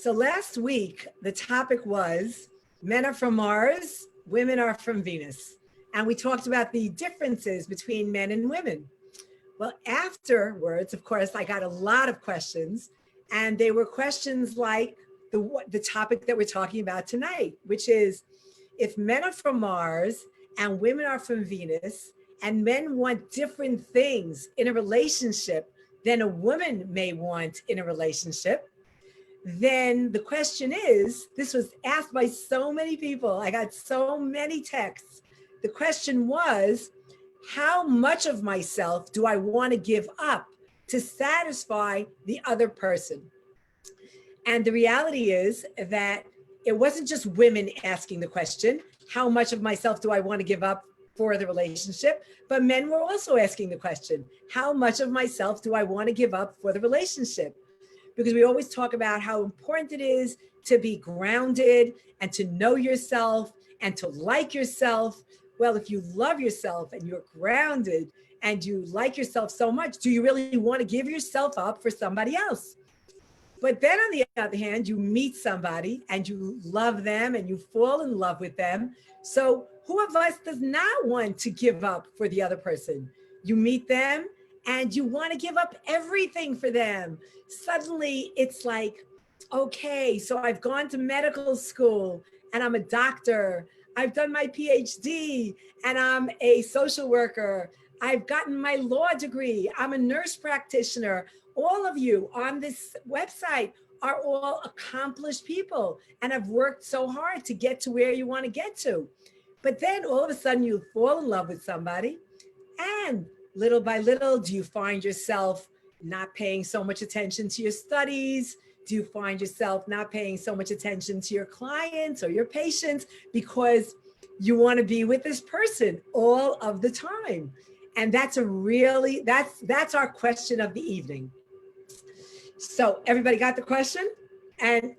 So last week, the topic was men are from Mars, women are from Venus. And we talked about the differences between men and women. Well, afterwards, of course, I got a lot of questions, and they were questions like the topic that we're talking about tonight, which is if men are from Mars and women are from Venus, and men want different things in a relationship than a woman may want in a relationship, then the question is, this was asked by so many people. I got so many texts. The question was, how much of myself do I want to give up to satisfy the other person? And the reality is that it wasn't just women asking the question, how much of myself do I want to give up for the relationship? But men were also asking the question, how much of myself do I want to give up for the relationship? Because we always talk about how important it is to be grounded and to know yourself and to like yourself. Well, if you love yourself and you're grounded and you like yourself so much, do you really want to give yourself up for somebody else? But then on the other hand, you meet somebody and you love them and you fall in love with them. So who of us does not want to give up for the other person? You meet them and you want to give up everything for them. Suddenly it's like, okay, so I've gone to medical school and I'm a doctor. I've done my PhD and I'm a social worker. I've gotten my law degree. I'm a nurse practitioner. All of you on this website are all accomplished people and have worked so hard to get to where you want to get to. But then all of a sudden you fall in love with somebody, and little by little, do you find yourself not paying so much attention to your studies? Do you find yourself not paying so much attention to your clients or your patients because you want to be with this person all of the time? And that's that's our question of the evening. So everybody got the question? And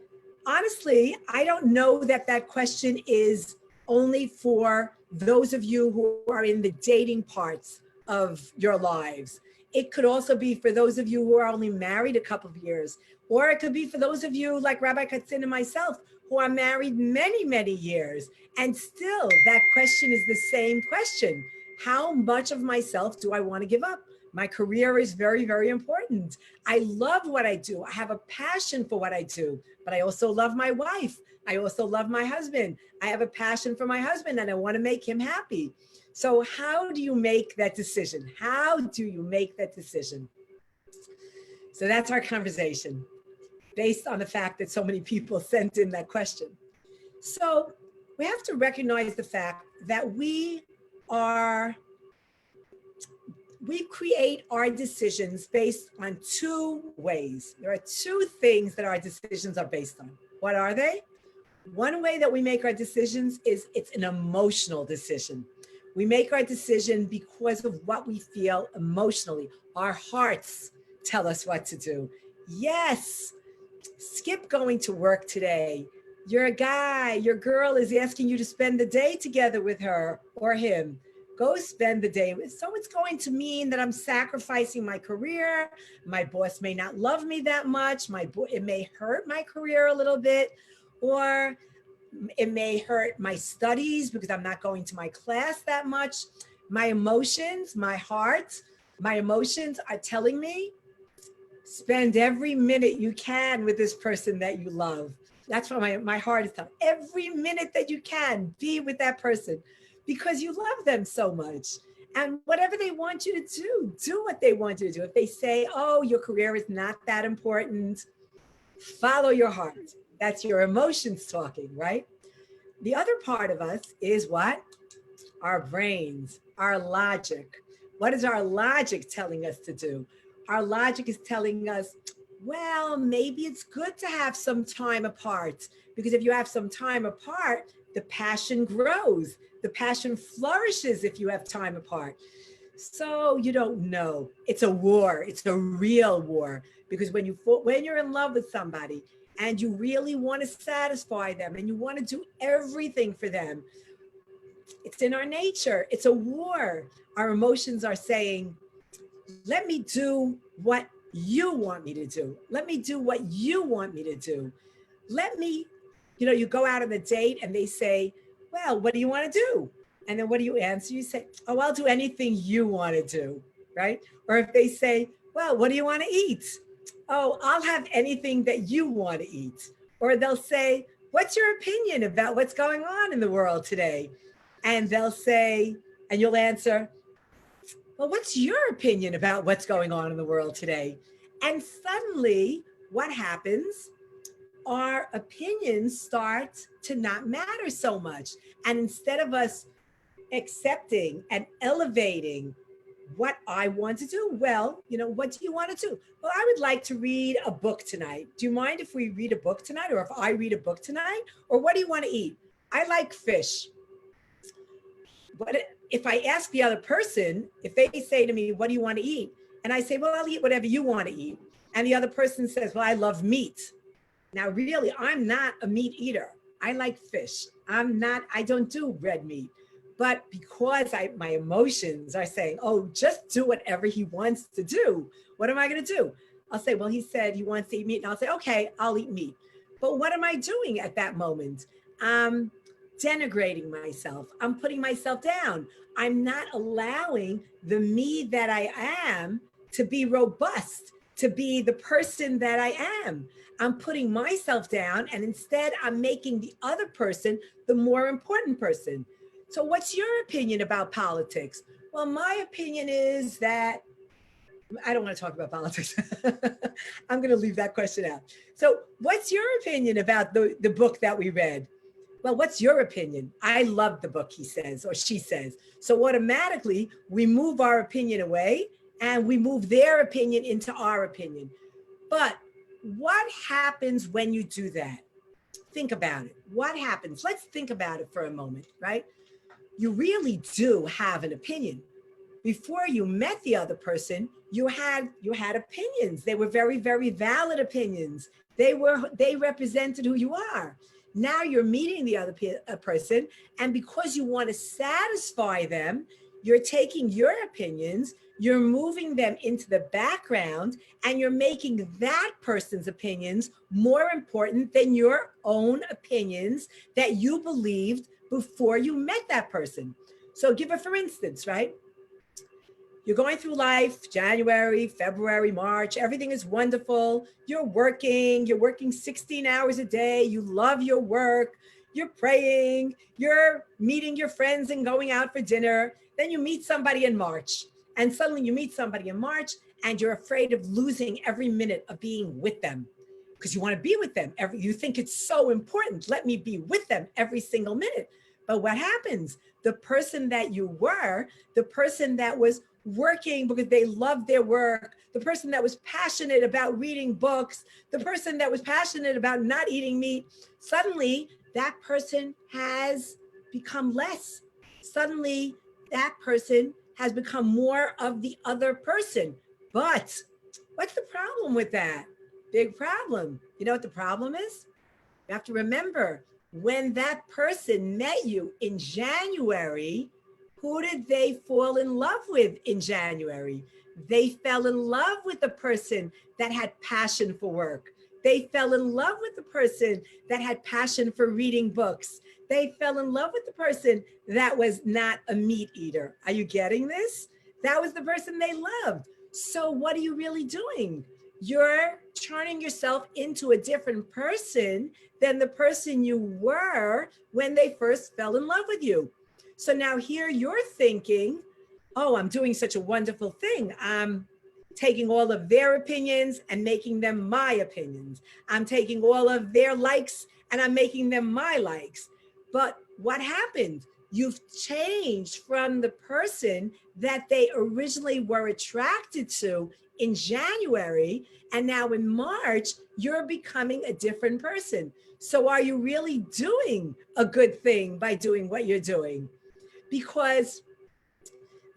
honestly, I don't know that that question is only for those of you who are in the dating parts of your lives. It could also be for those of you who are only married a couple of years, or it could be for those of you like Rabbi Katzin and myself who are married many, many years. And still that question is the same question. How much of myself do I want to give up? My career is very, very important. I love what I do. I have a passion for what I do, but I also love my wife. I also love my husband. I have a passion for my husband and I want to make him happy. So how do you make that decision? How do you make that decision? So that's our conversation based on the fact that so many people sent in that question. So we have to recognize the fact that we create our decisions based on two ways. There are two things that our decisions are based on. What are they? One way that we make our decisions is it's an emotional decision. We make our decision because of what we feel emotionally. Our hearts tell us what to do. Yes, skip going to work today. You're a guy, your girl is asking you to spend the day together with her or him. Go spend the day with. So it's going to mean that I'm sacrificing my career. My boss may not love me that much. It may hurt my career a little bit, or it may hurt my studies because I'm not going to my class that much. My emotions, my heart, my emotions are telling me, spend every minute you can with this person that you love. That's what my heart is telling. Every minute that you can, be with that person because you love them so much. And whatever they want you to do what they want you to do. If they say, oh, your career is not that important, follow your heart. That's your emotions talking, right? The other part of us is what? Our brains, our logic. What is our logic telling us to do? Our logic is telling us, well, maybe it's good to have some time apart, because if you have some time apart, the passion grows. The passion flourishes if you have time apart. So you don't know. It's a war. It's a real war, because when you're in love with somebody and you really want to satisfy them and you want to do everything for them, it's in our nature. It's a war. Our emotions are saying, let me do what you want me to do. Let me do what you want me to do. let me, you go out on a date and they say, well, what do you want to do? And then what do you answer? You say, oh, I'll do anything you want to do, right? Or if they say, well, what do you want to eat? Oh, I'll have anything that you want to eat. Or they'll say, what's your opinion about what's going on in the world today? And they'll say, and you'll answer, well, what's your opinion about what's going on in the world today? And suddenly, what happens? Our opinions start to not matter so much. And instead of us accepting and elevating what I want to do, well, what do you want to do? Well, I would like to read a book tonight. Do you mind if we read a book tonight, or if I read a book tonight? Or what do you want to eat? I like fish. What if I ask the other person, if they say to me, what do you want to eat? And I say, well, I'll eat whatever you want to eat. And the other person says, well, I love meat. Now, really, I'm not a meat eater. I like fish. I don't do red meat. But because my emotions are saying, oh, just do whatever he wants to do, what am I going to do? I'll say, well, he said he wants to eat meat. And I'll say, okay, I'll eat meat. But what am I doing at that moment? I'm denigrating myself. I'm putting myself down. I'm not allowing the me that I am to be robust, to be the person that I am. I'm putting myself down, and instead I'm making the other person the more important person. So what's your opinion about politics? Well, my opinion is that I don't want to talk about politics. I'm going to leave that question out. So what's your opinion about the book that we read? Well, what's your opinion? I love the book, he says, or she says. So automatically we move our opinion away and we move their opinion into our opinion. But what happens when you do that? Think about it. What happens? Let's think about it for a moment, right? You really do have an opinion. Before you met the other person, you had opinions. They were very, very valid opinions. They represented who you are. Now you're meeting the other person, and because you want to satisfy them, you're taking your opinions, you're moving them into the background, and you're making that person's opinions more important than your own opinions that you believed before you met that person. So give it for instance, right? You're going through life, January, February, March, everything is wonderful. You're working 16 hours a day. You love your work. You're praying, you're meeting your friends and going out for dinner. Then you meet somebody in March. And suddenly you meet somebody in March and you're afraid of losing every minute of being with them because you want to be with them. You think it's so important. Let me be with them every single minute. But what happens? The person that you were, the person that was working because they loved their work, the person that was passionate about reading books, the person that was passionate about not eating meat, suddenly that person has become less. Suddenly that person has become more of the other person. But what's the problem with that? Big problem. You know what the problem is? You have to remember, when that person met you in January, who did they fall in love with in January? They fell in love with the person that had passion for work. They fell in love with the person that had passion for reading books. They fell in love with the person that was not a meat eater. Are you getting this? That was the person they loved. So what are you really doing? You're turning yourself into a different person than the person you were when they first fell in love with you. So now here you're thinking, oh, I'm doing such a wonderful thing. I'm taking all of their opinions and making them my opinions. I'm taking all of their likes and I'm making them my likes. But what happened? You've changed from the person that they originally were attracted to in January, and now in March, you're becoming a different person. So are you really doing a good thing by doing what you're doing? Because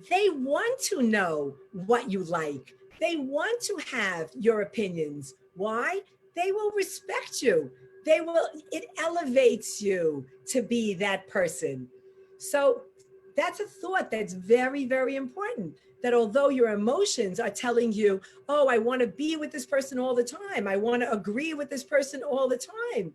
they want to know what you like. They want to have your opinions. Why? They will respect you. It elevates you to be that person. So that's a thought that's very, very important. that although your emotions are telling you, oh, I want to be with this person all the time, I want to agree with this person all the time.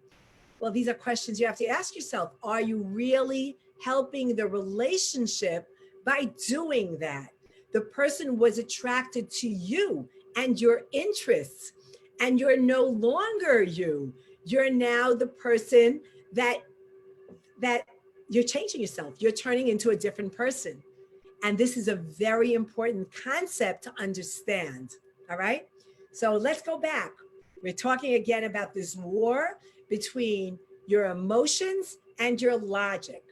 Well, these are questions you have to ask yourself. Are you really helping the relationship by doing that? The person was attracted to you and your interests, and you're no longer you. You're now the person that you're changing yourself. You're turning into a different person. And this is a very important concept to understand. All right. So let's go back. We're talking again about this war between your emotions and your logic.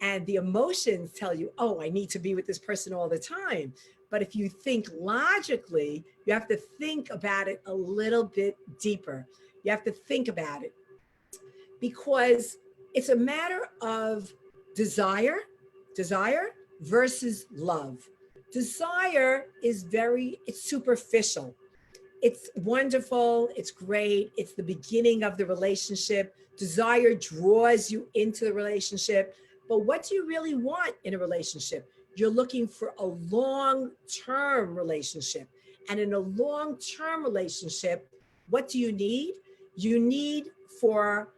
And the emotions tell you, oh, I need to be with this person all the time. But if you think logically, you have to think about it a little bit deeper. You have to think about it because it's a matter of desire, desire versus love. Desire is it's superficial. It's wonderful, it's great, it's the beginning of the relationship. Desire draws you into the relationship. But what do you really want in a relationship? You're looking for a long-term relationship. And in a long-term relationship, what do you need? You need for,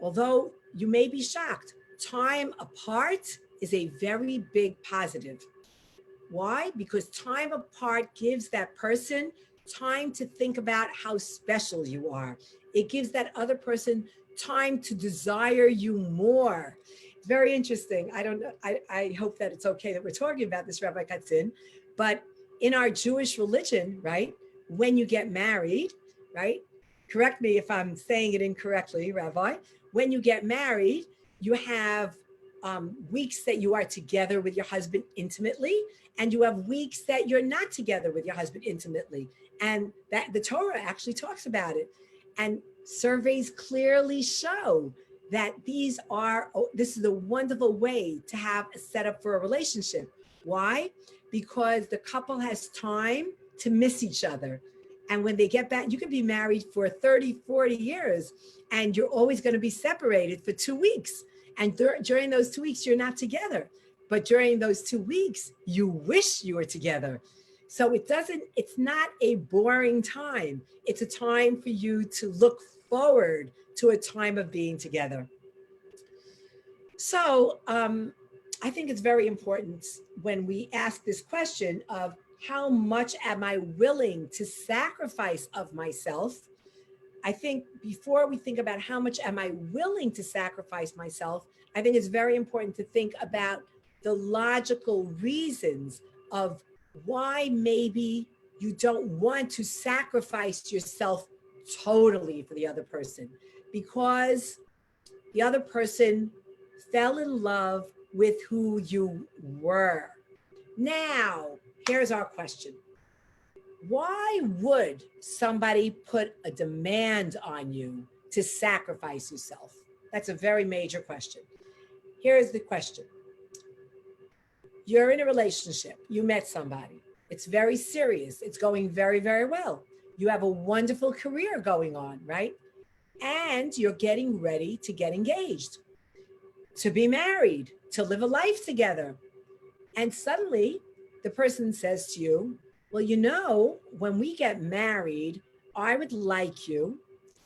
although you may be shocked, time apart is a very big positive. Why? Because time apart gives that person time to think about how special you are. It gives that other person time to desire you more. It's very interesting. I don't know. I hope that it's okay that we're talking about this, Rabbi Katzin, but in our Jewish religion, right, when you get married, right, correct me if I'm saying it incorrectly, Rabbi, when you get married, you have weeks that you are together with your husband intimately, and you have weeks that you're not together with your husband intimately. And that the Torah actually talks about it. And surveys clearly show that this is a wonderful way to have a setup for a relationship. Why? Because the couple has time to miss each other. And when they get back, you could be married for 30, 40 years, and you're always going to be separated for 2 weeks. And during those 2 weeks, you're not together. But during those 2 weeks, you wish you were together. So it's not a boring time. It's a time for you to look forward to a time of being together. So I think it's very important when we ask this question of how much am I willing to sacrifice of myself? I think before we think about how much am I willing to sacrifice myself, I think it's very important to think about the logical reasons of why maybe you don't want to sacrifice yourself totally for the other person, because the other person fell in love with who you were. Now, here's our question. Why would somebody put a demand on you to sacrifice yourself? That's a very major question. Here's the question. You're in a relationship. You met somebody. It's very serious. It's going very, very well. You have a wonderful career going on, right? And you're getting ready to get engaged, to be married, to live a life together. And suddenly the person says to you, well, when we get married, I would like you,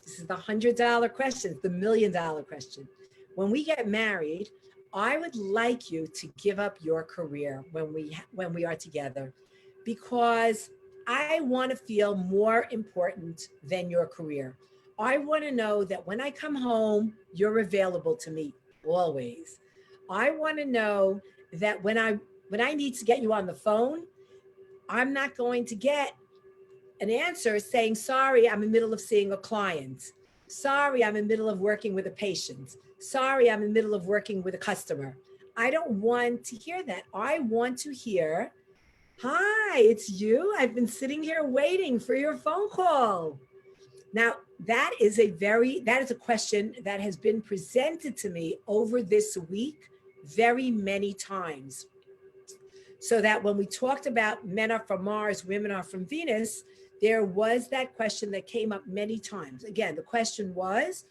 this is the $100 question, the $1 million question. When we get married, I would like you to give up your career when we are together, because I want to feel more important than your career. I want to know that when I come home, you're available to me always. I want to know that when I need to get you on the phone, I'm not going to get an answer saying, sorry, I'm in the middle of seeing a client. Sorry, I'm in the middle of working with a patient. Sorry, I'm in the middle of working with a customer. I don't want to hear that. I want to hear, hi, it's you. I've been sitting here waiting for your phone call. Now, that is a question that has been presented to me over this week very many times. So that when we talked about men are from Mars, women are from Venus, there was that question that came up many times. Again, the question was,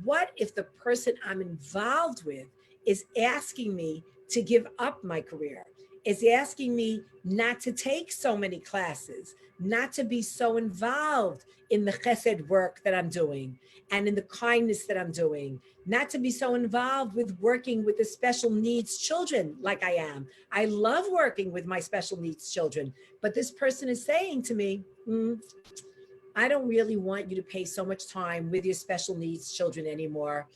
what if the person I'm involved with is asking me to give up my career, is asking me not to take so many classes, not to be so involved in the chesed work that I'm doing and in the kindness that I'm doing, not to be so involved with working with the special needs children like I am. I love working with my special needs children, but this person is saying to me, I don't really want you to pay so much time with your special needs children anymore.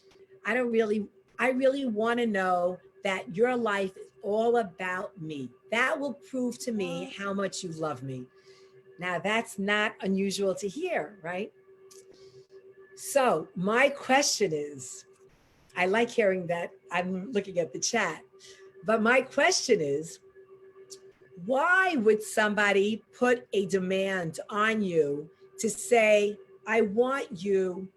I don't really, I really want to know that your life is all about me. That will prove to me how much you love me. Now, that's not unusual to hear, right? So, my question is, I like hearing that. I'm looking at the chat, but my question is, why would somebody put a demand on you to say, I want you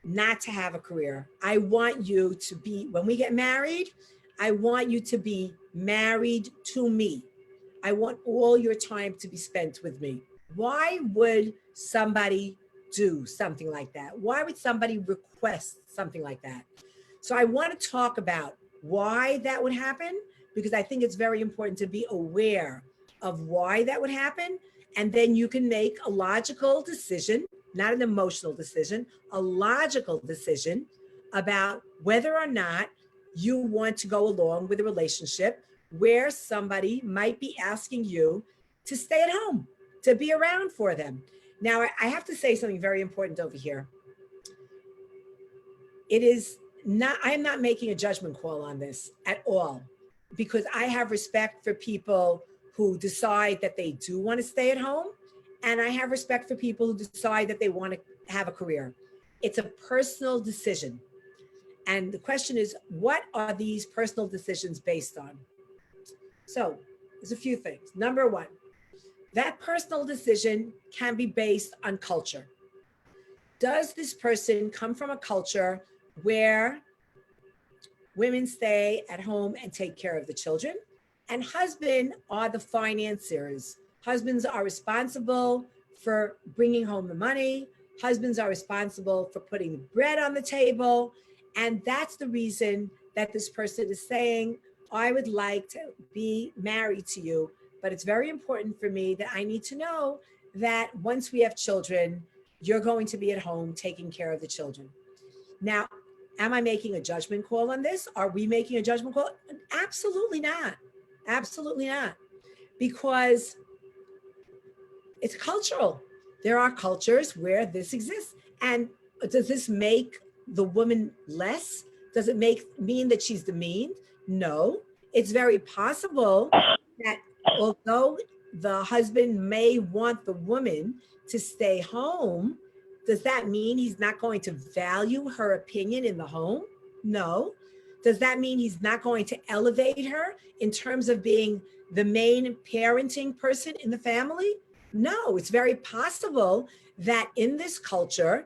not to have a career? I want you to be, when we get married, I want you to be married to me. I want all your time to be spent with me. Why would somebody do something like that? Why would somebody request something like that? So I want to talk about why that would happen, because I think it's very important to be aware of why that would happen. And then you can make a logical decision, not an emotional decision, a logical decision about whether or not you want to go along with a relationship where somebody might be asking you to stay at home, to be around for them. Now, I have to say something very important over here. It is not, I am not making a judgment call on this at all, because I have respect for people who decide that they do want to stay at home. And I have respect for people who decide that they want to have a career. It's a personal decision. And the question is, what are these personal decisions based on? So there's a few things. Number one, that personal decision can be based on culture. Does this person come from a culture where women stay at home and take care of the children, and husbands are the financiers? Husbands are responsible for bringing home the money. Husbands are responsible for putting the bread on the table. And that's the reason that this person is saying, I would like to be married to you, but it's very important for me that I need to know that once we have children, you're going to be at home taking care of the children. Now, am I making a judgment call on this? Are we making a judgment call? Absolutely not. Absolutely not. Because it's cultural. There are cultures where this exists. And does this make the woman less? Does it mean that she's demeaned? No. It's very possible that although the husband may want the woman to stay home, does that mean he's not going to value her opinion in the home? No. Does that mean he's not going to elevate her in terms of being the main parenting person in the family? No, it's very possible that in this culture,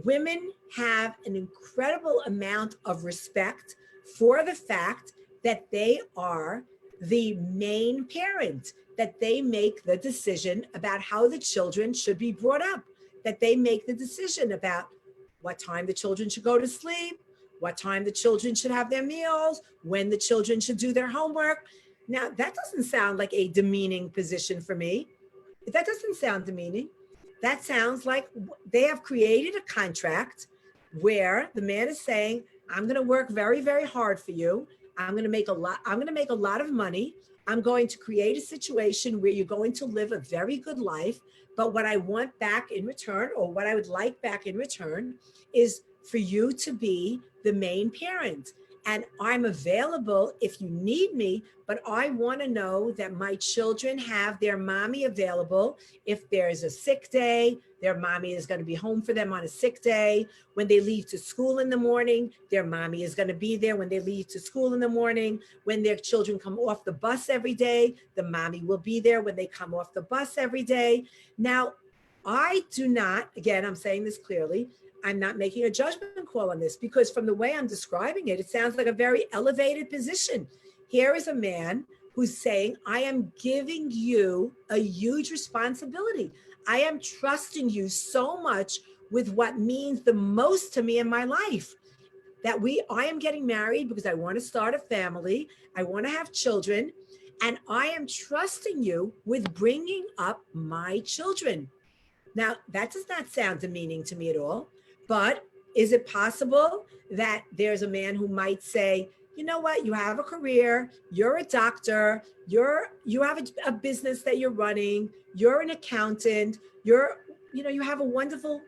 women have an incredible amount of respect for the fact that they are the main parent, that they make the decision about how the children should be brought up, that they make the decision about what time the children should go to sleep, what time the children should have their meals, when the children should do their homework. Now, that doesn't sound like a demeaning position for me. That doesn't sound demeaning. That sounds like they have created a contract where the man is saying, I'm going to work very, very hard for you. I'm going to make a lot of money. I'm going to create a situation where you're going to live a very good life. But what I want back in return, or what I would like back in return, is for you to be the main parent. And I'm available if you need me, but I want to know that my children have their mommy available. If there's a sick day, their mommy is going to be home for them on a sick day. When they leave to school in the morning, their mommy is going to be there when they leave to school in the morning. When their children come off the bus every day, the mommy will be there when they come off the bus every day. Now, I do not, again, I'm saying this clearly, I'm not making a judgment call on this, because from the way I'm describing it, it sounds like a very elevated position. Here is a man who's saying, I am giving you a huge responsibility. I am trusting you so much with what means the most to me in my life. I am getting married because I want to start a family. I want to have children. and I am trusting you with bringing up my children. Now, that does not sound demeaning to me at all, but is it possible that there's a man who might say, you know what, you have a career, you're a doctor, you have a business that you're running, you're an accountant, you have a wonderful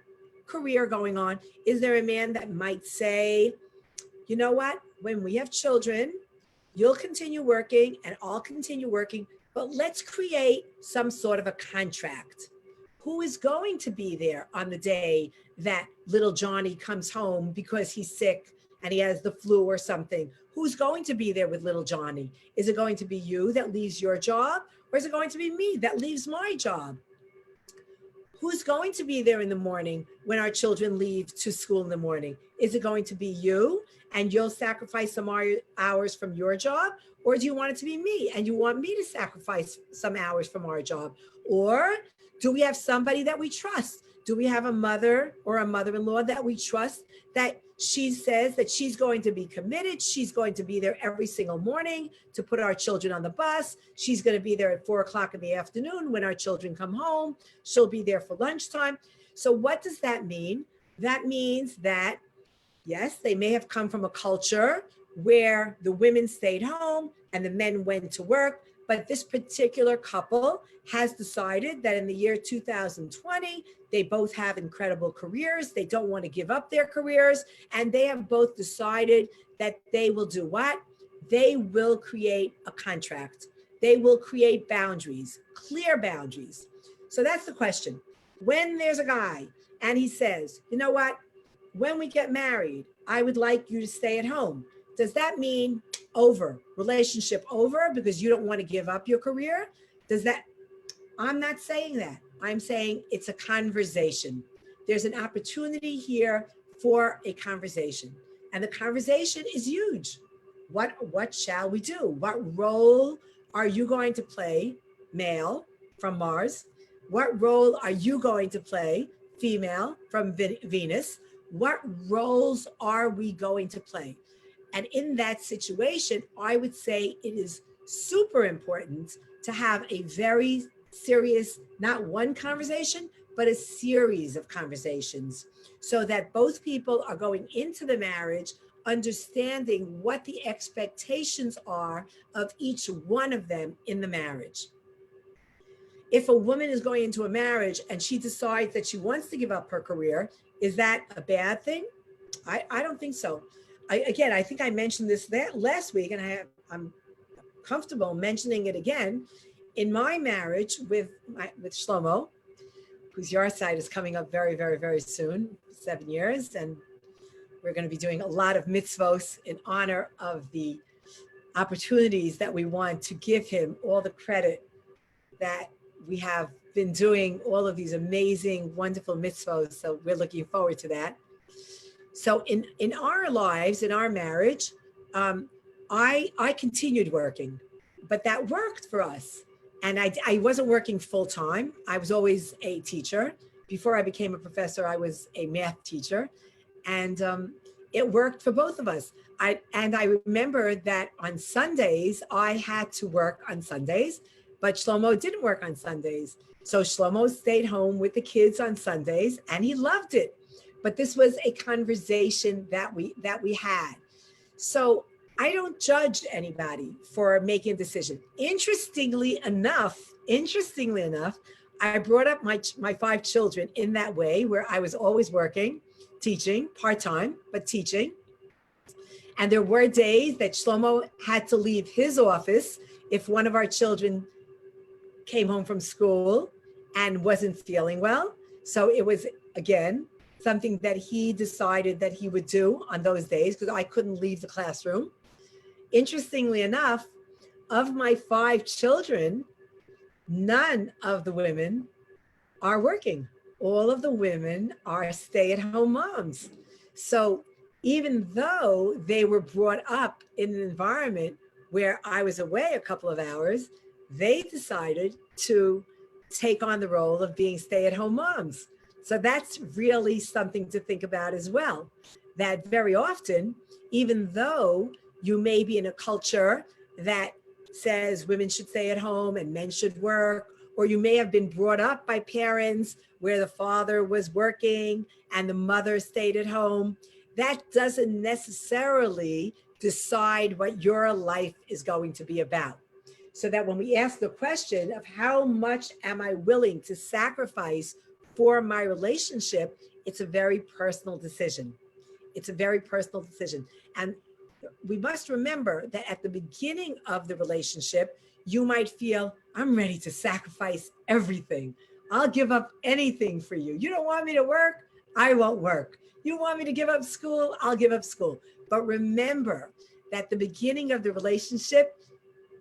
career going on. Is there a man that might say, you know what, when we have children, you'll continue working and I'll continue working, but let's create some sort of a contract. Who is going to be there on the day that little Johnny comes home because he's sick and he has the flu or something? Who's going to be there with little Johnny? Is it going to be you that leaves your job, or is it going to be me that leaves my job? Who's going to be there in the morning when our children leave to school in the morning? Is it going to be you and you'll sacrifice some hours from your job? Or do you want it to be me and you want me to sacrifice some hours from our job? Or do we have somebody that we trust? Do we have a mother or a mother-in-law that we trust, that she says that she's going to be committed? She's going to be there every single morning to put our children on the bus. She's going to be there at 4:00 in the afternoon when our children come home. She'll be there for lunchtime. So what does that mean? That means that, yes, they may have come from a culture where the women stayed home and the men went to work, but this particular couple has decided that in the year 2020, they both have incredible careers. They don't want to give up their careers. And they have both decided that they will do what? They will create a contract. They will create boundaries, clear boundaries. So that's the question. When there's a guy and he says, you know what? When we get married, I would like you to stay at home. Does that mean over, relationship over because you don't want to give up your career? I'm not saying that. I'm saying it's a conversation. There's an opportunity here for a conversation. And the conversation is huge. What shall we do? What role are you going to play, male from Mars? What role are you going to play, female from Venus? What roles are we going to play? And in that situation, I would say it is super important to have a very serious, not one conversation, but a series of conversations, so that both people are going into the marriage understanding what the expectations are of each one of them in the marriage. If a woman is going into a marriage and she decides that she wants to give up her career, is that a bad thing? I don't think so. I think I mentioned this last week, and I'm comfortable mentioning it again. In my marriage with Shlomo, whose yahrzeit is coming up very, very, very soon, 7 years, and we're going to be doing a lot of mitzvos in honor of the opportunities that we want to give him all the credit that we have been doing all of these amazing, wonderful mitzvos. So we're looking forward to that. So in our lives, in our marriage, I continued working, but that worked for us. And I wasn't working full time. I was always a teacher. Before I became a professor, I was a math teacher, and it worked for both of us. I remember that on Sundays, I had to work on Sundays, but Shlomo didn't work on Sundays. So Shlomo stayed home with the kids on Sundays, and he loved it. But this was a conversation that we had. So I don't judge anybody for making a decision. Interestingly enough, I brought up my 5 children in that way, where I was always working, teaching, part-time, but teaching. And there were days that Shlomo had to leave his office if one of our children came home from school and wasn't feeling well. So it was, again, something that he decided that he would do on those days because I couldn't leave the classroom. Interestingly enough, of my 5 children, none of the women are working. All of the women are stay-at-home moms. So even though they were brought up in an environment where I was away a couple of hours, they decided to take on the role of being stay-at-home moms. So that's really something to think about as well, that very often, even though you may be in a culture that says women should stay at home and men should work, or you may have been brought up by parents where the father was working and the mother stayed at home. That doesn't necessarily decide what your life is going to be about. So that when we ask the question of how much am I willing to sacrifice for my relationship, it's a very personal decision. It's a very personal decision. And we must remember that at the beginning of the relationship, you might feel, I'm ready to sacrifice everything. I'll give up anything for you. You don't want me to work? I won't work. You want me to give up school? I'll give up school. But remember that the beginning of the relationship,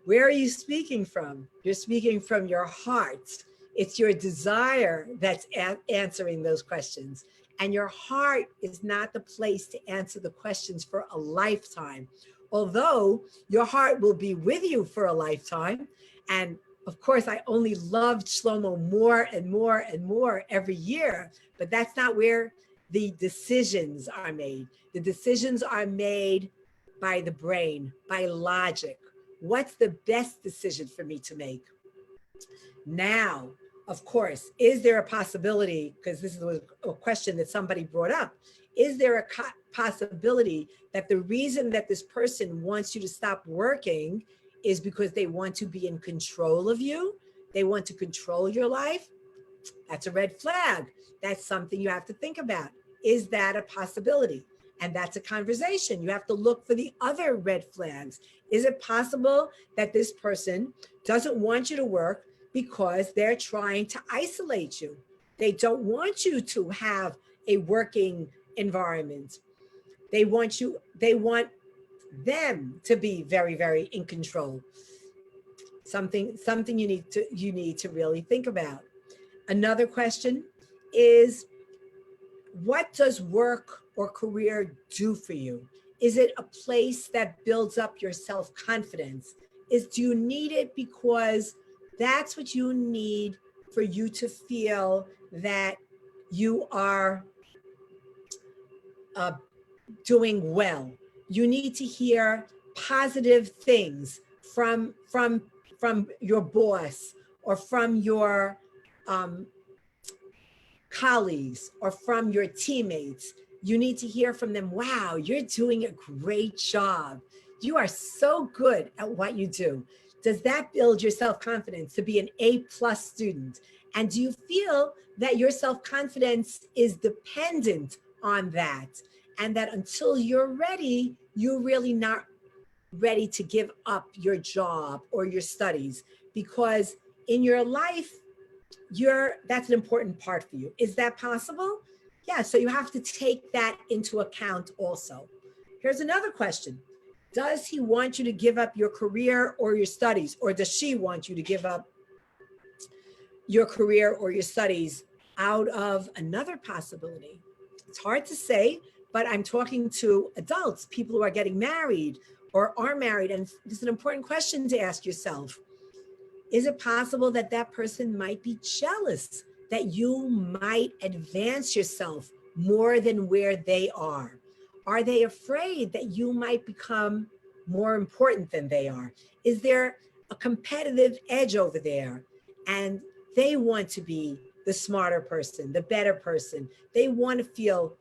where are you speaking from? You're speaking from your heart. It's your desire that's answering those questions. And your heart is not the place to answer the questions for a lifetime. Although your heart will be with you for a lifetime. And of course, I only loved Shlomo more and more and more every year, but that's not where the decisions are made. The decisions are made by the brain, by logic. What's the best decision for me to make? Now, of course, is there a possibility, because this is a question that somebody brought up, is there a possibility that the reason that this person wants you to stop working is because they want to be in control of you? They want to control your life? That's a red flag. That's something you have to think about. Is that a possibility? And that's a conversation. You have to look for the other red flags. Is it possible that this person doesn't want you to work because they're trying to isolate you? They don't want you to have a working environment. They want them to be very, very in control. Something you need to really think about. Another question is, what does work or career do for you? Is it a place that builds up your self-confidence? Do you need it because that's what you need for you to feel that you are doing well? You need to hear positive things from your boss or from your colleagues or from your teammates. You need to hear from them, wow, you're doing a great job. You are so good at what you do. Does that build your self-confidence to be an A+ student? And do you feel that your self-confidence is dependent on that? And that until you're ready, you're really not ready to give up your job or your studies? Because in your life, that's an important part for you. Is that possible? Yeah, so you have to take that into account also. Here's another question. Does he want you to give up your career or your studies? Or does she want you to give up your career or your studies out of another possibility? It's hard to say, but I'm talking to adults, people who are getting married or are married. And it's an important question to ask yourself. Is it possible that that person might be jealous that you might advance yourself more than where they are? Are they afraid that you might become more important than they are? Is there a competitive edge over there? And they want to be the smarter person, the better person. They want to feel,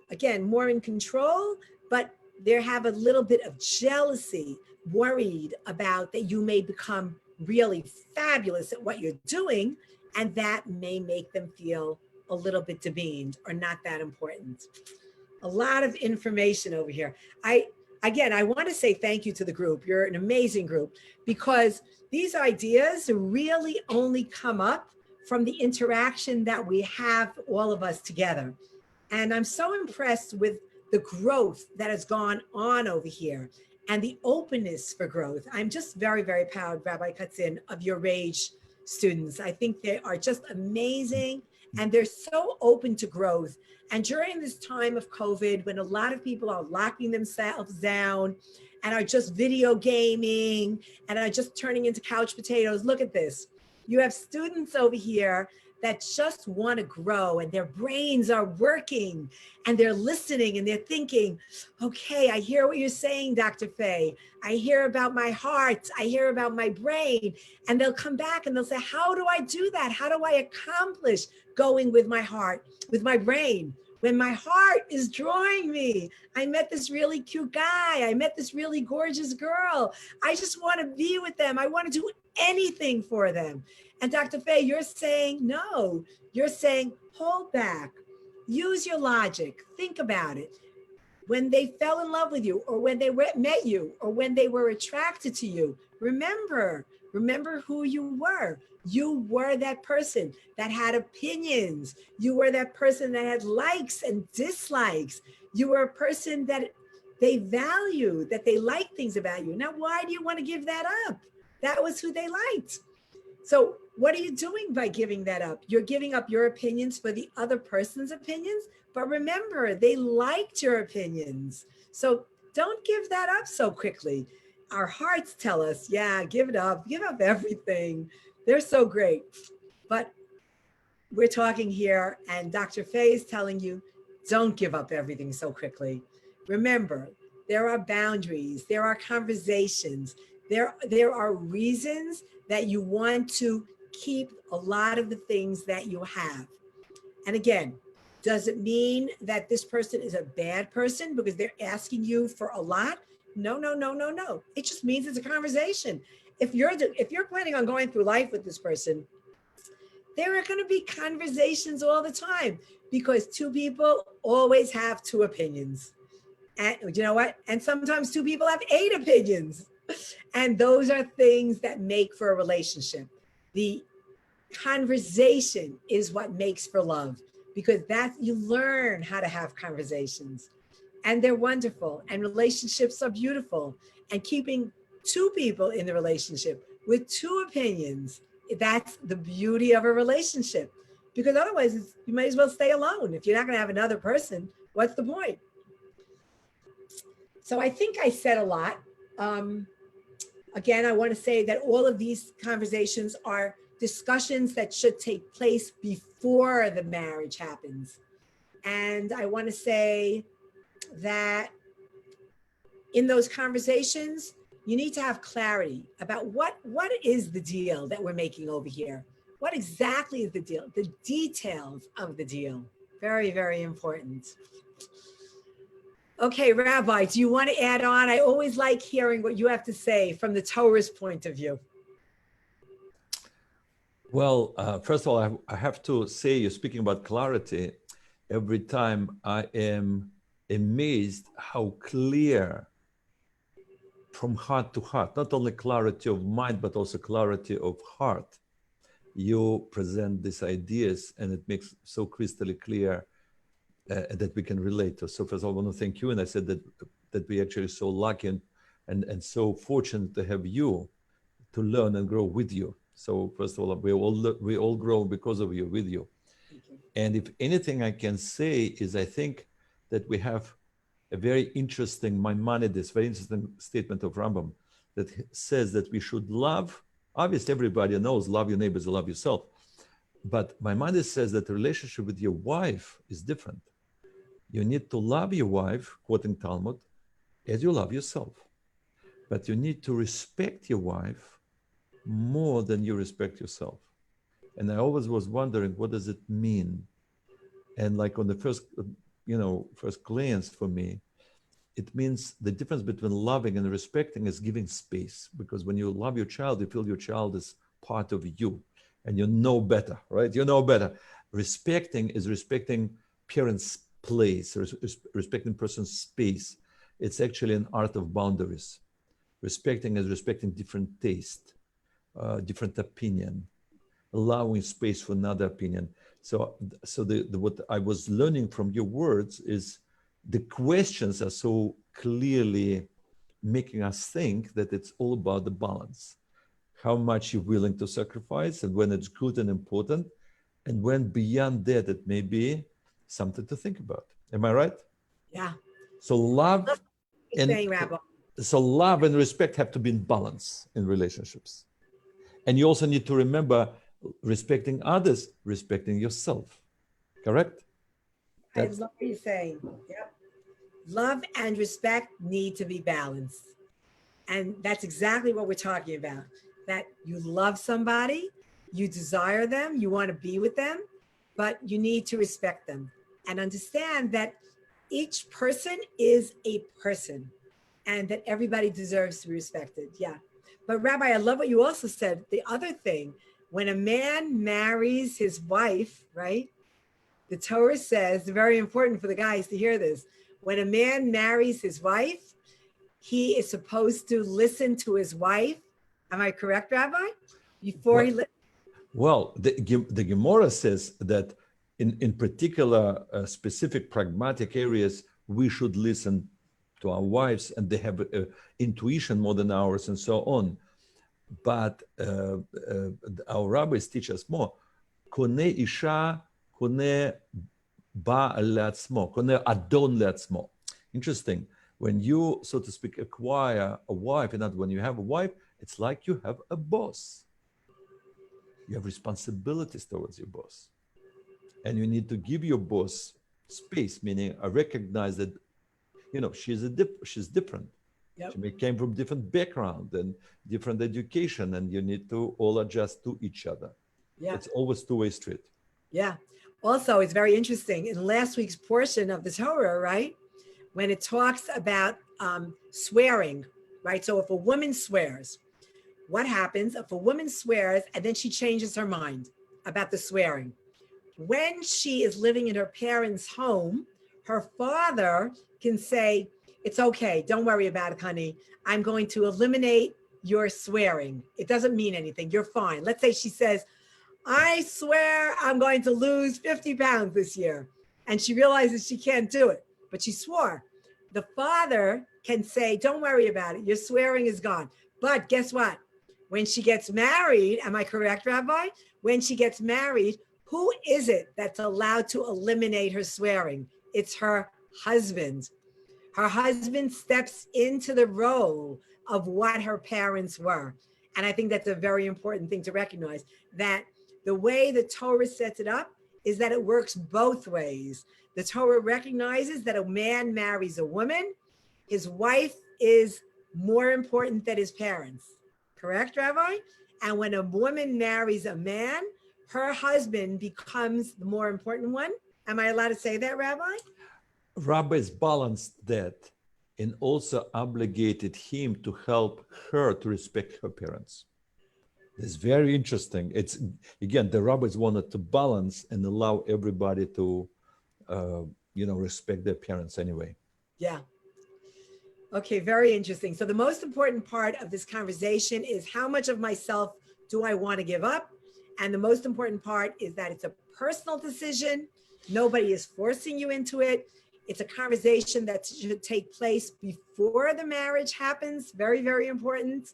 again, more in control, but they have a little bit of jealousy, worried about that you may become really fabulous at what you're doing, and that may make them feel a little bit demeaned or not that important. A lot of information over here. I want to say thank you to the group. You're an amazing group, because these ideas really only come up from the interaction that we have, all of us together. And I'm so impressed with the growth that has gone on over here and the openness for growth. I'm just very, very proud, Rabbi Katzin, of your Rage students. I think they are just amazing, and they're so open to growth. And during this time of COVID, when a lot of people are locking themselves down and are just video gaming and are just turning into couch potatoes, look at this. You have students over here that just want to grow and their brains are working and they're listening and they're thinking, okay, I hear what you're saying, Dr. Faye. I hear about my heart. I hear about my brain. And they'll come back and they'll say, how do I do that? How do I accomplish going with my heart, with my brain? When my heart is drawing me, I met this really cute guy. I met this really gorgeous girl. I just want to be with them. I want to do anything for them. And Dr. Faye, you're saying no. You're saying hold back. Use your logic. Think about it. When they fell in love with you, or when they met you, or when they were attracted to you, remember who you were. You were that person that had opinions. You were that person that had likes and dislikes. You were a person that they valued, that they liked things about you. Now, why do you want to give that up? That was who they liked. So what are you doing by giving that up? You're giving up your opinions for the other person's opinions. But remember, they liked your opinions. So don't give that up so quickly. Our hearts tell us, yeah, give up everything. They're so great. But we're talking here, and Dr. Faye is telling you, don't give up everything so quickly. Remember, there are boundaries, there are conversations, there are reasons that you want to keep a lot of the things that you have. And again, does it mean that this person is a bad person because they're asking you for a lot? No. It just means it's a conversation. If you're planning on going through life with this person, there are going to be conversations all the time, because two people always have two opinions. And you know what? And sometimes two people have 8 opinions. And those are things that make for a relationship. The conversation is what makes for love, because you learn how to have conversations, and they're wonderful, and relationships are beautiful. And keeping 2 people in the relationship with 2 opinions, that's the beauty of a relationship, because otherwise you might as well stay alone. If you're not going to have another person, what's the point? So I think I said a lot. Again, I want to say that all of these conversations are discussions that should take place before the marriage happens. And I want to say that in those conversations, you need to have clarity about what is the deal that we're making over here. What exactly is the deal? The details of the deal. Very, very important. Okay, Rabbi, do you want to add on? I always like hearing what you have to say from the Torah's point of view. Well, first of all, I have to say, you're speaking about clarity. Every time I am amazed how clear from heart to heart, not only clarity of mind, but also clarity of heart, you present these ideas, and it makes so crystal clear that we can relate to. So first of all, I want to thank you. And I said that we actually so lucky and so fortunate to have you to learn and grow with you. So first of all, we all grow because of you, with you. And if anything I can say is, I think that we have a very interesting Maimonides, very interesting statement of Rambam that says that we should love. Obviously, everybody knows love your neighbors, love yourself. But Maimonides says that the relationship with your wife is different. You need to love your wife, quoting Talmud, as you love yourself. But you need to respect your wife more than you respect yourself. And I always was wondering, what does it mean? And like on the first glance for me, it means the difference between loving and respecting is giving space. Because when you love your child, you feel your child is part of you and you know better, right? You know better. Respecting is respecting parents' place, respecting person's space. It's actually an art of boundaries. Respecting is respecting different taste, different opinion, allowing space for another opinion. So what I was learning from your words is the questions are so clearly making us think that it's all about the balance. How much you're willing to sacrifice, and when it's good and important, and when beyond that, it may be something to think about. Am I right? Yeah. So love and respect have to be in balance in relationships. And you also need to remember respecting others, respecting yourself. Correct? I love what you're saying. Yep. Love and respect need to be balanced. And that's exactly what we're talking about. That you love somebody, you desire them, you want to be with them, but you need to respect them and understand that each person is a person and that everybody deserves to be respected. Yeah. But Rabbi, I love what you also said. The other thing, when a man marries his wife, right? The Torah says, very important for the guys to hear this. When a man marries his wife, he is supposed to listen to his wife. Am I correct, Rabbi? Before he well, the Gemara says that in particular specific pragmatic areas, we should listen to our wives, and they have intuition more than ours, and so on. But our rabbis teach us more. Kone isha, kone ba le'atzmo, kone adon le'atzmo. Interesting. When you, so to speak, acquire a wife, and not when you have a wife, it's like you have a boss. You have responsibilities towards your boss. And you need to give your boss space, meaning I recognize that, you know, she's different. Yep. She came from different background and different education, and you need to all adjust to each other. Yeah. It's always two-way street. Yeah. Also, it's very interesting. In last week's portion of the Torah, right, when it talks about swearing, right? So if a woman swears, what happens if a woman swears and then she changes her mind about the swearing? When she is living in her parents' home, her father can say, it's okay, don't worry about it, honey. I'm going to eliminate your swearing. It doesn't mean anything. You're fine. Let's say she says, I swear I'm going to lose 50 pounds this year. And she realizes she can't do it, but she swore. The father can say, don't worry about it. Your swearing is gone. But guess what? When she gets married, am I correct, Rabbi? When she gets married, who is it that's allowed to eliminate her swearing? It's her husband. Her husband steps into the role of what her parents were. And I think that's a very important thing to recognize, that the way the Torah sets it up is that it works both ways. The Torah recognizes that a man marries a woman. His wife is more important than his parents. Correct, Rabbi? And when a woman marries a man, her husband becomes the more important one. Am I allowed to say that, Rabbi? Rabbis balanced that and also obligated him to help her to respect her parents. It's very interesting. It's, again, the rabbis wanted to balance and allow everybody to, respect their parents anyway. Yeah. Okay, very interesting. So the most important part of this conversation is how much of myself do I want to give up? And the most important part is that it's a personal decision. Nobody is forcing you into it. It's a conversation that should take place before the marriage happens. Very, very important.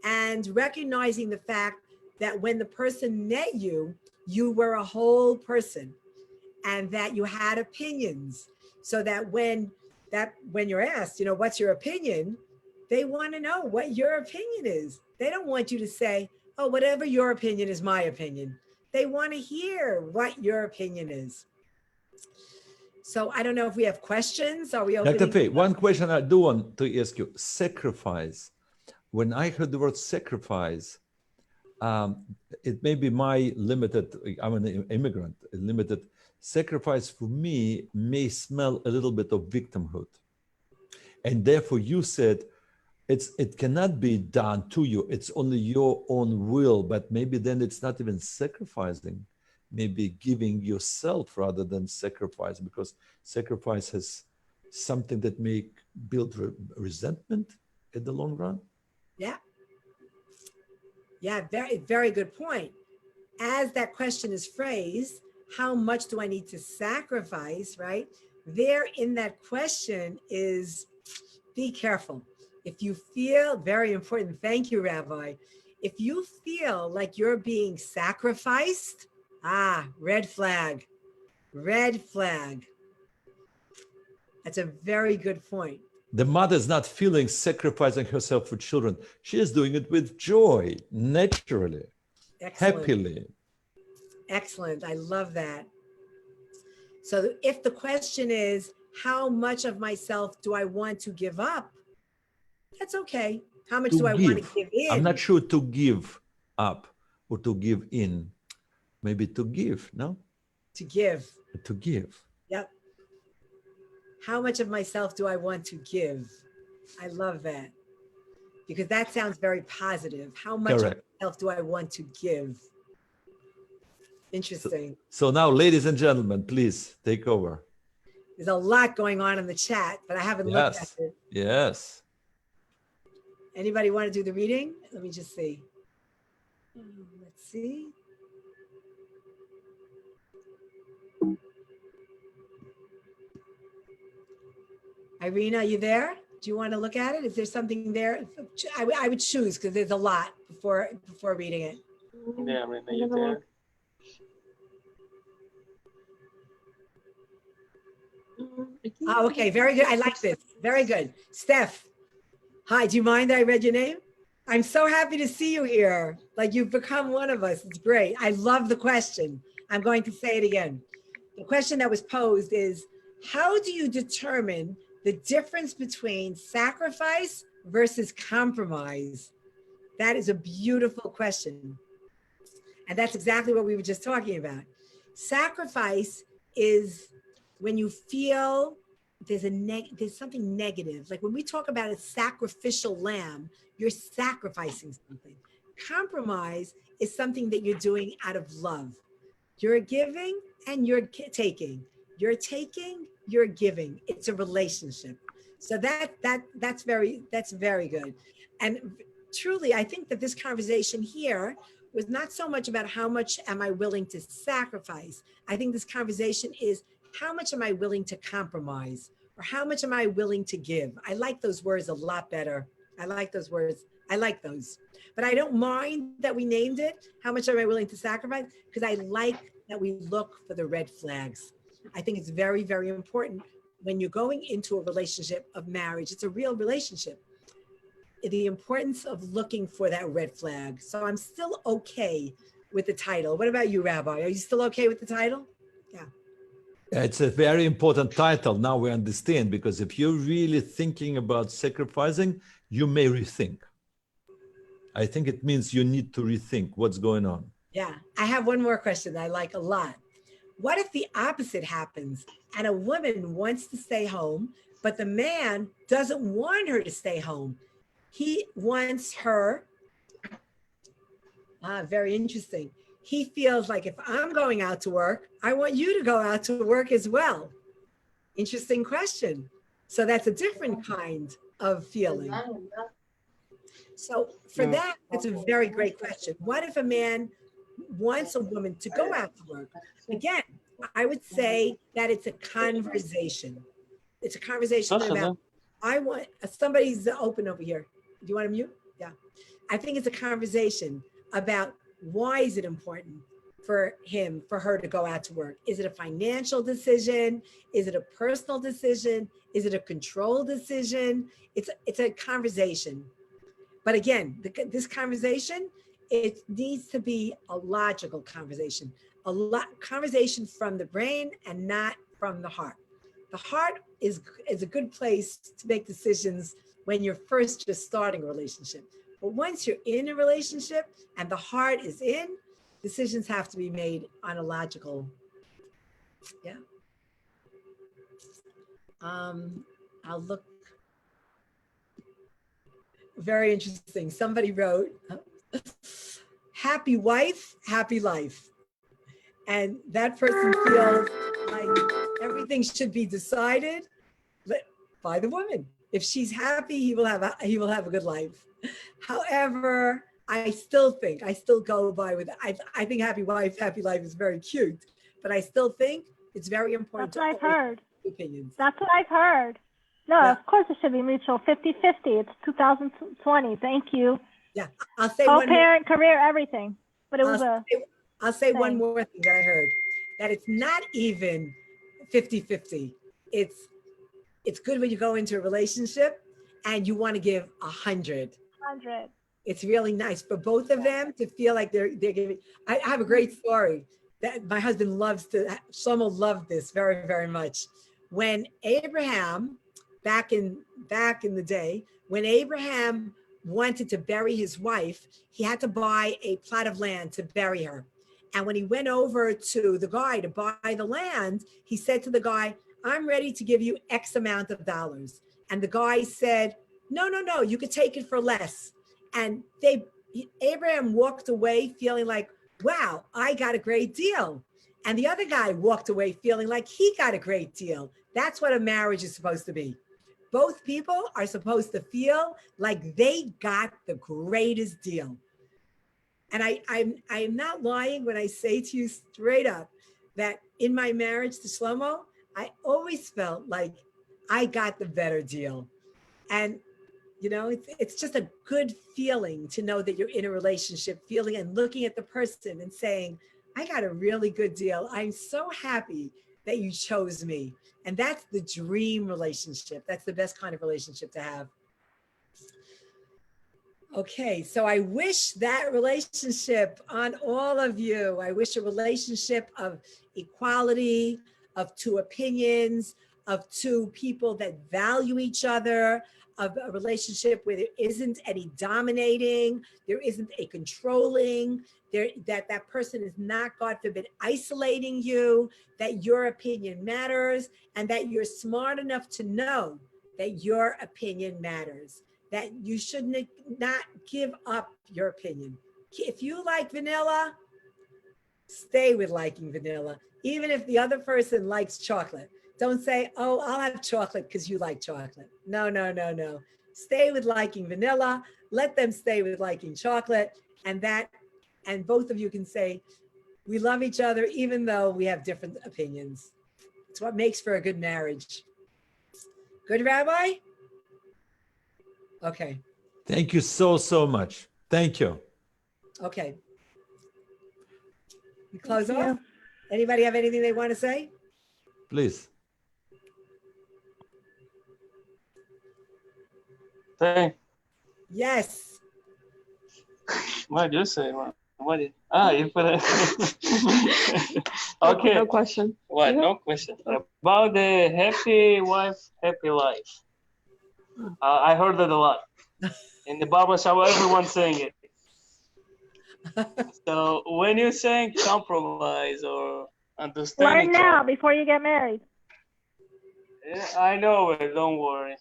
And recognizing the fact that when the person met you, you were a whole person and that you had opinions. So that when you're asked, what's your opinion? They want to know what your opinion is. They don't want you to say, oh, whatever your opinion is my opinion. They want to hear what your opinion is. So I don't know if we have questions. Are we opening? Dr. Faye, one question I do want to ask you, sacrifice. When I heard the word sacrifice, it may be my limited, I'm an immigrant, limited sacrifice for me may smell a little bit of victimhood. And therefore you said, it cannot be done to you. It's only your own will, but maybe then it's not even sacrificing, maybe giving yourself rather than sacrifice, because sacrifice has something that may build resentment in the long run. Yeah. Yeah, very, very good point. As that question is phrased, how much do I need to sacrifice, right? There in that question is, be careful. If you feel, very important, thank you, Rabbi. If you feel like you're being sacrificed, red flag, red flag. That's a very good point. The mother's not feeling sacrificing herself for children. She is doing it with joy, naturally. Excellent. happily. Excellent. I love that. So if the question is, how much of myself do I want to give up? That's okay. How much To do I want to give. give in? I'm not sure to give up or to give in. Maybe to give, no? To give. To give. Yep. How much of myself do I want to give? I love that. Because that sounds very positive. How much Correct. of myself do I want to give? Interesting. So now, ladies and gentlemen, please take over. There's a lot going on in the chat, but I haven't looked at it. Yes. Anybody want to do the reading? Let me just see. Let's see. Irina, are you there? Do you want to look at it? Is there something there? I would choose because there's a lot before reading it. Yeah, Irina, you there? Oh, okay, very good. I like this. Very good. Steph, hi, do you mind that I read your name? I'm so happy to see you here. Like you've become one of us. It's great. I love the question. I'm going to say it again. The question that was posed is, how do you determine the difference between sacrifice versus compromise? That is a beautiful question. And that's exactly what we were just talking about. Sacrifice is when you feel there's something negative. Like when we talk about a sacrificial lamb, you're sacrificing something. Compromise is something that you're doing out of love. You're giving and you're taking. You're taking, you're giving. It's a relationship. So that's very good. And truly, I think that this conversation here was not so much about how much am I willing to sacrifice. I think this conversation is how much am I willing to compromise, or how much am I willing to give? I like those words a lot better. I like those words. I like those. But I don't mind that we named it, how much am I willing to sacrifice? Because I like that we look for the red flags. I think it's very, very important when you're going into a relationship of marriage. It's a real relationship. The importance of looking for that red flag. So I'm still okay with the title. What about you, Rabbi? Are you still okay with the title? Yeah. It's a very important title. Now we understand, because if you're really thinking about sacrificing, you may rethink. I think it means you need to rethink what's going on. Yeah. I have one more question that I like a lot. What if the opposite happens and a woman wants to stay home, but the man doesn't want her to stay home? He wants her, very interesting. He feels like if I'm going out to work, I want you to go out to work as well. Interesting question. So that's a different kind of feeling. So for that, it's a very great question. What if a man wants a woman to go out to work? Again, I would say that it's a conversation. It's a conversation about, I want, somebody's open over here. Do you want to mute? Yeah. I think it's a conversation about why is it important for him, for her to go out to work? Is it a financial decision? Is it a personal decision? Is it a control decision? It's a conversation. But again, this conversation, it needs to be a logical conversation, conversation from the brain and not from the heart. The heart is a good place to make decisions when you're first just starting a relationship. But once you're in a relationship and the heart is in, decisions have to be made on a logical, yeah. I'll look. Very interesting. Somebody wrote, happy wife, happy life. And that person feels like everything should be decided by the woman. If she's happy, he will have a good life. However, I still go by with, I think happy wife, happy life is very cute, but I still think it's very important. That's what I've heard. Opinions. That's what I've heard. No, yeah. Of course it should be mutual, 50-50. It's 2020. Thank you. Yeah, I'll say co-parent, career, everything. But it was I'll say one more thing that I heard, that it's not even 50-50. It's good when you go into a relationship and you want to give 100. 100. it's really nice for both of them to feel like they're giving. I have a great story that my husband loves to, Shlomo loved this very, very much. When Abraham, back in the day, when Abraham wanted to bury his wife, he had to buy a plot of land to bury her. And when he went over to the guy to buy the land, he said to the guy, I'm ready to give you X amount of dollars. And the guy said, no, you could take it for less. And Abraham walked away feeling like, wow, I got a great deal. And the other guy walked away feeling like he got a great deal. That's what a marriage is supposed to be. Both people are supposed to feel like they got the greatest deal. And I'm not lying when I say to you straight up that in my marriage to Shlomo, I always felt like I got the better deal. And you know, it's just a good feeling to know that you're in a relationship, feeling and looking at the person and saying, I got a really good deal. I'm so happy that you chose me. And that's the dream relationship. That's the best kind of relationship to have. Okay, so I wish that relationship on all of you. I wish a relationship of equality, of two opinions, of two people that value each other, of a relationship where there isn't any dominating, there isn't a controlling, that person is not, God forbid, isolating you, that your opinion matters, and that you're smart enough to know that your opinion matters, that you should not give up your opinion. If you like vanilla, stay with liking vanilla, even if the other person likes chocolate. Don't say, oh, I'll have chocolate because you like chocolate. No. Stay with liking vanilla. Let them stay with liking chocolate. And both of you can say, we love each other, even though we have different opinions. It's what makes for a good marriage. Good, Rabbi? Okay. Thank you so much. Thank you. Okay. We close off. Anybody have anything they want to say? Please. Hey, Yes. what do you say? What did, you put it. Okay. No question. What? Yeah. No question. About the happy wife, happy life. I heard it a lot. In the barbershop, everyone's saying it. So when you're saying compromise or understanding, Learn now before you get married. yeah, I know it. Don't worry.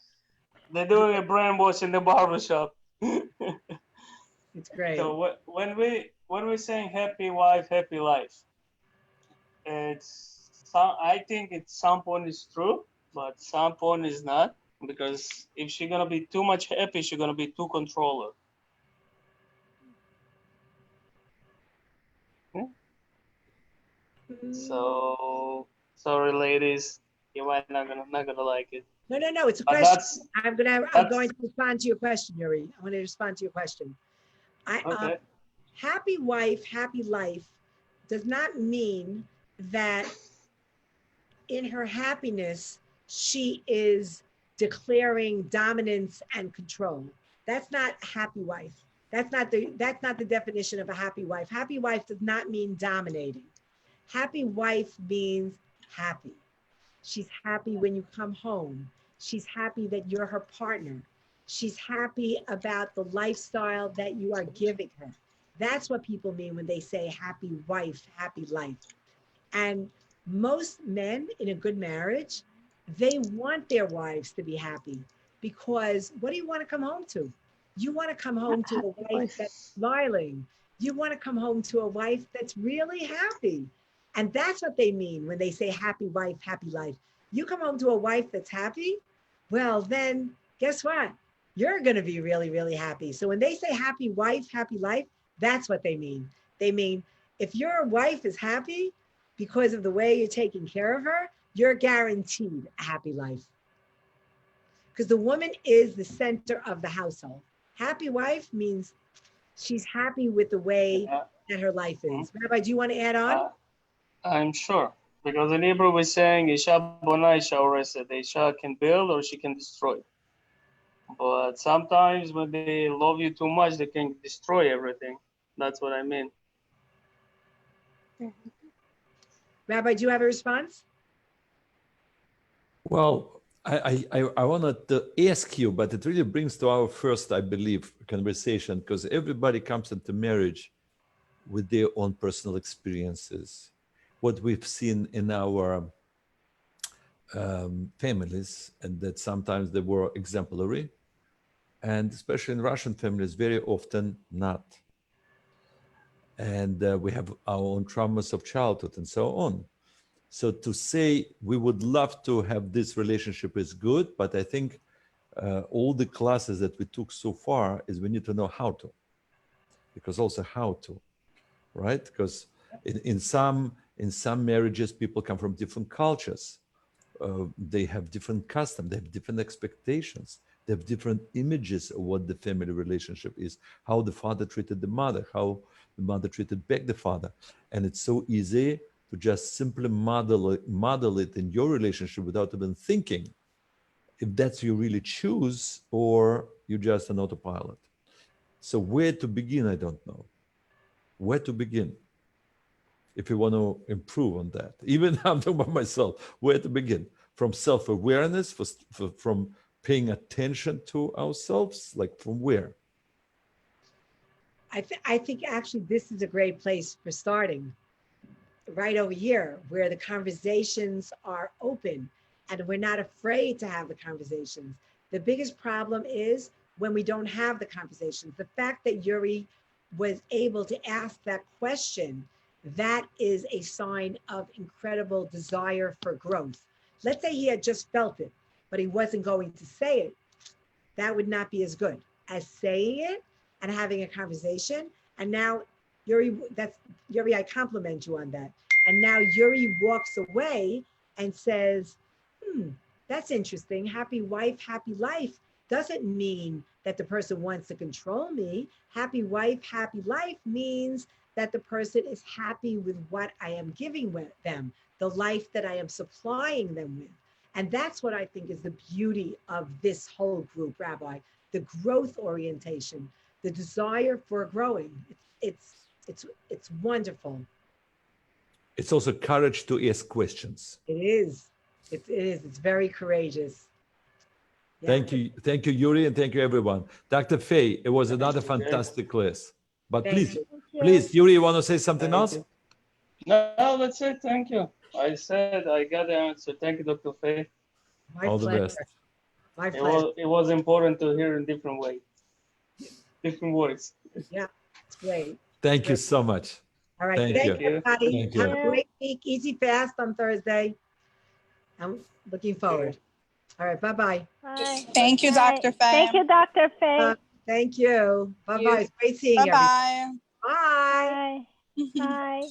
They're doing a brainwash in the barbershop. It's great. So when we're saying happy wife, happy life, I think at some point it's true, but some point is not, because if she's gonna be too much happy, she's gonna be too controller. So sorry, ladies, you might not gonna like it. No. It's a But question. I'm going that's- to respond to your question, Yuri. I want to respond to your question. Okay. Happy wife, happy life does not mean that in her happiness, she is declaring dominance and control. That's not happy wife. That's not the definition of a happy wife. Happy wife does not mean dominating. Happy wife means happy. She's happy when you come home. She's happy that you're her partner. She's happy about the lifestyle that you are giving her. That's what people mean when they say happy wife, happy life. And most men in a good marriage, they want their wives to be happy, because what do you want to come home to? You want to come home to a wife that's smiling. You want to come home to a wife that's really happy. And that's what they mean when they say happy wife, happy life. You come home to a wife that's happy, well, then guess what? You're going to be really, really happy. So when they say happy wife, happy life, that's what they mean. They mean if your wife is happy because of the way you're taking care of her, you're guaranteed a happy life. Because the woman is the center of the household. Happy wife means she's happy with the way that her life is. Rabbi, do you want to add on? I'm sure, because in Hebrew we're saying Isha bona, Isha oreset. Isha can build or she can destroy. But sometimes when they love you too much, they can destroy everything. That's what I mean. Rabbi, do you have a response? Well, I wanted to ask you, but it really brings to our first, I believe, conversation, because everybody comes into marriage with their own personal experiences. What we've seen in our families, and that sometimes they were exemplary, and especially in Russian families, very often not. And we have our own traumas of childhood and so on. So to say we would love to have this relationship is good, but I think all the classes that we took so far is we need to know how to, because also how to, right? Because in some marriages, people come from different cultures. They have different customs, they have different expectations, they have different images of what the family relationship is, how the father treated the mother, how the mother treated back the father. And it's so easy to just simply model it in your relationship without even thinking if that's you really choose or you're just an autopilot. So where to begin, I don't know. Where to begin? If you want to improve on that. Even I'm talking about myself, where to begin? From self-awareness, from paying attention to ourselves, like from where? I think actually this is a great place for starting. Right over here, where the conversations are open and we're not afraid to have the conversations. The biggest problem is when we don't have the conversations. The fact that Yuri was able to ask that question, that is a sign of incredible desire for growth. Let's say he had just felt it, but he wasn't going to say it. That would not be as good as saying it and having a conversation. And now Yuri, Yuri, I compliment you on that. And now Yuri walks away and says, that's interesting. Happy wife, happy life doesn't mean that the person wants to control me. Happy wife, happy life means that the person is happy with what I am giving with them, the life that I am supplying them with. And that's what I think is the beauty of this whole group, Rabbi, the growth orientation, the desire for growing. It's wonderful. It's also courage to ask questions. It is. It is. It's very courageous. Yeah. Thank you, Yuri, and thank you, everyone. Dr. Faye, it was another fantastic class. But please, Yuri, you want to say something else? No, that's it. Thank you. I said I got the answer. Thank you, Dr. Faye. All the best. My pleasure. It was important to hear in different ways, different words. Yeah, it's great. Thank you so much. All right. Thank Thank you. you, everybody. Thank you. Have a great week. Easy fast on Thursday. I'm looking forward. All right. Bye-bye. Bye. Thank you, Dr. Faye. Thank you, Dr. Faye. Thank you. Bye-bye. It's great seeing you. Bye-bye. Bye. Bye. Bye.